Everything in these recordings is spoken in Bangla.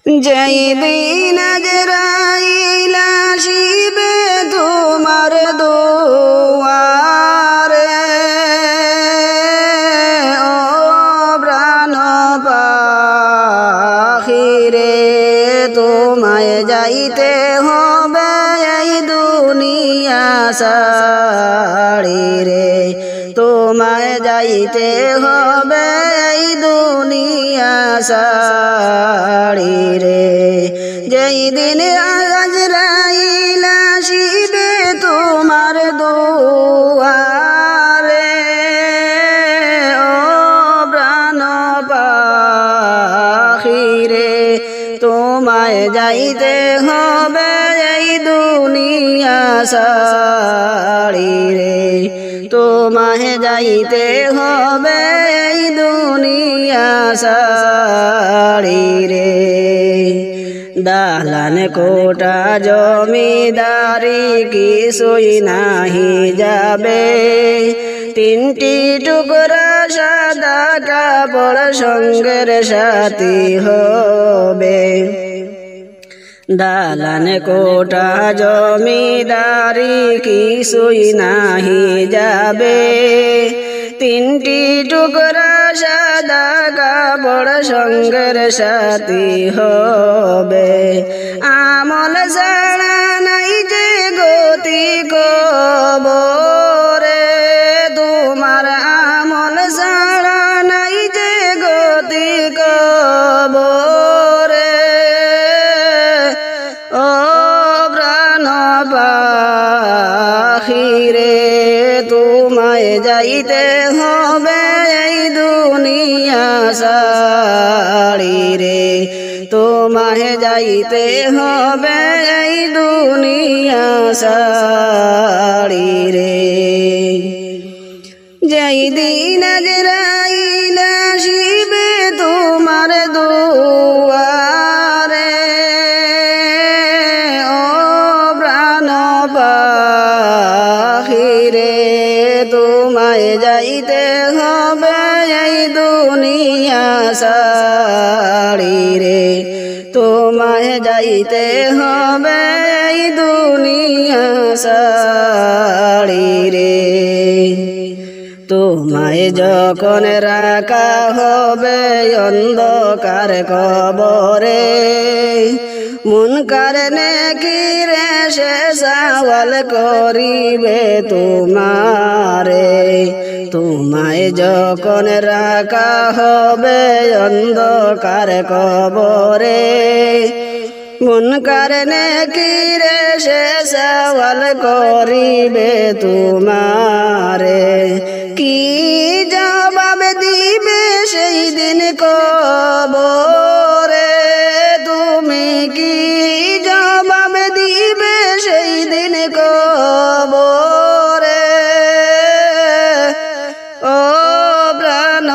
যেই দিন আজরাইল আসিবে তোমার দুয়ারে, ও প্রাণ পাখিরে তোমায় যাইতে হবে এই দুনিয়া ছাড়ি রে, তোমায় যাইতে হবে এই দুনিয়া ছাড়ি রে। যেই দিন আজরাইল আসিবে তোমার দুয়ারে, ও প্রাণ পাখিরে তোমায় যাইতে হবে এই দুনিয়া ছাড়ি রে, তোমায় যাইতে হবে এই দুনিয়া ছাড়ি রে। দালান কোটা জমিদারি কিছুই নাহি যাবে, তিনটি টুকরা সাদা কাপড় সঙ্গের সাথী হবে। দালান কোটা জমিদারি কিছুই নাহি যাবে, তিনটি টুকরা সাদা কাপড় সঙ্গের সাথী হবে। আমল ছাড়া নাই যে গতি কবরে, তোমার আমল ছাড়া নাই যে গতি কবরে, ও প্রাণ পাখিরে তোমায় যাইতে হবে এই দুনিয়া ছাড়ি রে, তোমায় যাইতে হবে এই দুনিয়া ছাড়ি রে। যেই দিন আজরাইল আসিবে তোমার দুয়ারে, ও প্রাণ পাখিরে তোমায় যাইতে হবে এই দুনিয়া ছাড়ি রে, তোমায় যাইতে হবে এই দুনিয়া ছাড়ি রে। তোমায় যখন রাখা হবে অন্ধকার কবরে, মুনকার নেকিরে সে সওয়াল করিবে তোমারে, তোমায় যখন রাখা হবে অন্ধকার কবরে, মুনকার নেকিরে সে সওয়াল করিবে তোমারে। কি জবাব দিবে সেই দিন কবরে, তুমি কি জবাব দিবে সেই দিন কবরে, ও প্রাণ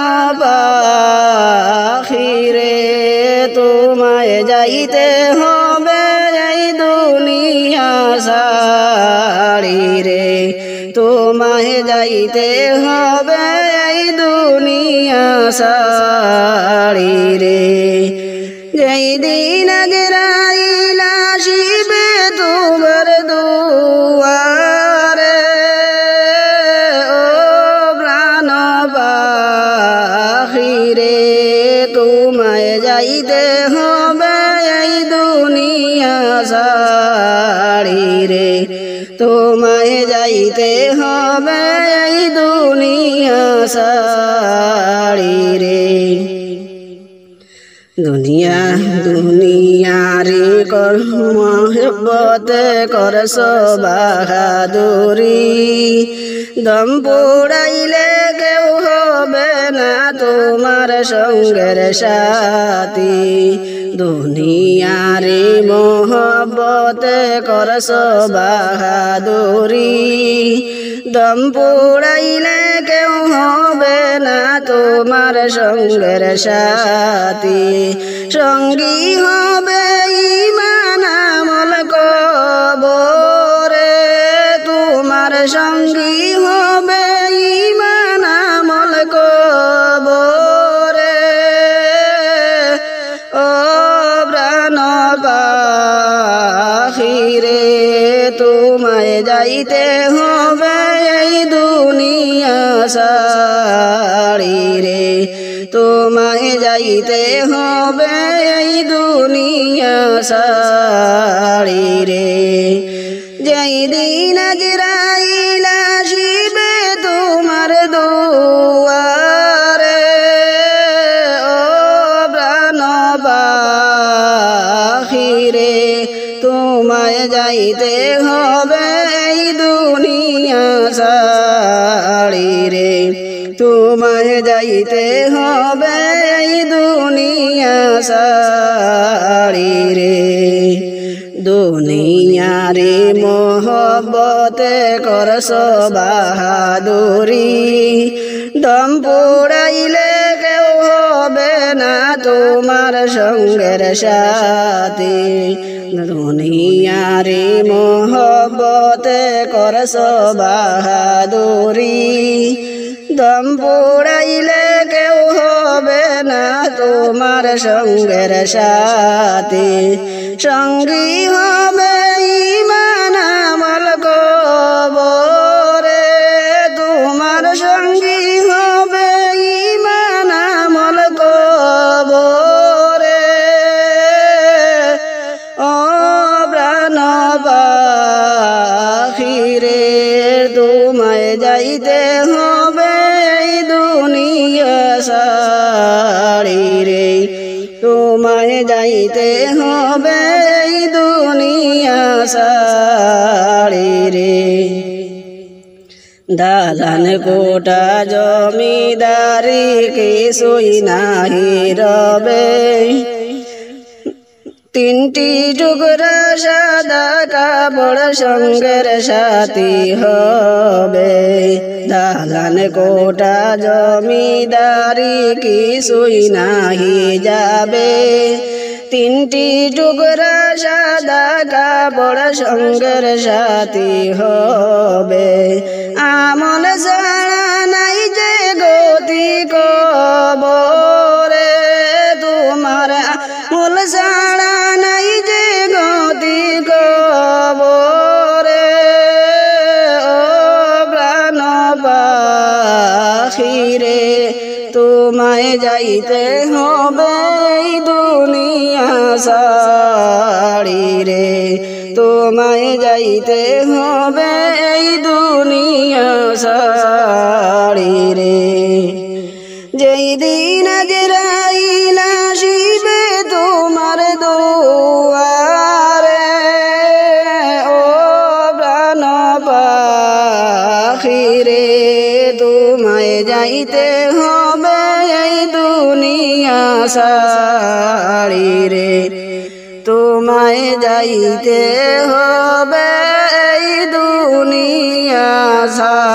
পাখিরে তোমায় যাইতে হবে এই দুনিয়া ছাড়ি রে, তোমায় যাইতে হবে এই দুনিয়া ছাড়ি রে। যেই দিন আজরাইল আসিবে তোমার দুয়ারে, ও প্রাণ পাখিরে তোমায় যাইতে হবে এই দুনিয়া ছাড়ি রে, তোমায় যাইতে হবে এই দুনিয়া ছাড়ি রে। দুনিয়া দুনিয়ারি মহব্বতে করছ বাহাদুরি, দম পুড়াইলে কেউ হবে না তোমার সঙ্গের সাথী। দুনিয়ারি মহব্বতে করছ বাহাদুরি, দম পুড়াইলে কেউ হবে না তোমার সঙ্গের সাথী। সঙ্গী হবে ঈমান আমল কবরে, তোমার সঙ্গী হবে ঈমান আমল কবরে, ও পাখিরে তোমায় যাইতে হবে এই দুনিয়া ছাড়ি রে তোমায় যাইতে হবে এই দুনিয়া ছাড়ি রে যেই দিন আজরাইল আসিবে তোমার দুয়ারে ও প্রাণ পাখিরে তোমায় যাইতে হবে এই দুনিয়া ছাড়ি রে তোমায় যাইতে হবে এই দুনিয়া ছাড়ি রে দুনিয়ারে মোহব্বতে করছ বাহাদুরি দম পুড়াইলে কেউ হবে না তোমার সঙ্গের সাথী দুনিয়ারে মোহব্বতে করছ বাহাদুরি দম পুড়াইলে কেউ হবে না তোমার সঙ্গের সাথী সঙ্গী হবে ঈমান আমল কবরে তোমার সঙ্গী হবে ঈমান আমল কবরে ও প্রাণ পাখিরে তোমায় যাইতে হবে এই দুনিয়া ছাড়ি রে তোমায় যাইতে হবে এই দুনিয়া ছাড়ি রে দালান কোটা জমিদারি কিছুই নাহি রবে তিনটি টুকরা সাদা কাপড় সঙ্গের সাথী হবে দালান কোটা জমিদারি কিছুই নাহি যাবে তিনটি টুকরা সাদা কাপড় সঙ্গের সাথী হবে আমল ছাড়া নাই যে গতি কবরে তোমার আমল ছাড়া নাই যে গতি কবরে ও প্রাণ পাখিরে তোমায় যাইতে হবে এই দুনিয়া ছাড়ি রে তোমায় যাইতে হবে এই দুনিয়া ছাড়ি রে যেই দিন আজরাইল আসিবে তোমার দুয়ারে ও প্রাণ পাখিরে তোমায় যাইতে হবে এই দুনিয়া ছাড়ি রে তোমায় যাইতে হবে এই দুনিয়া ছাড়ি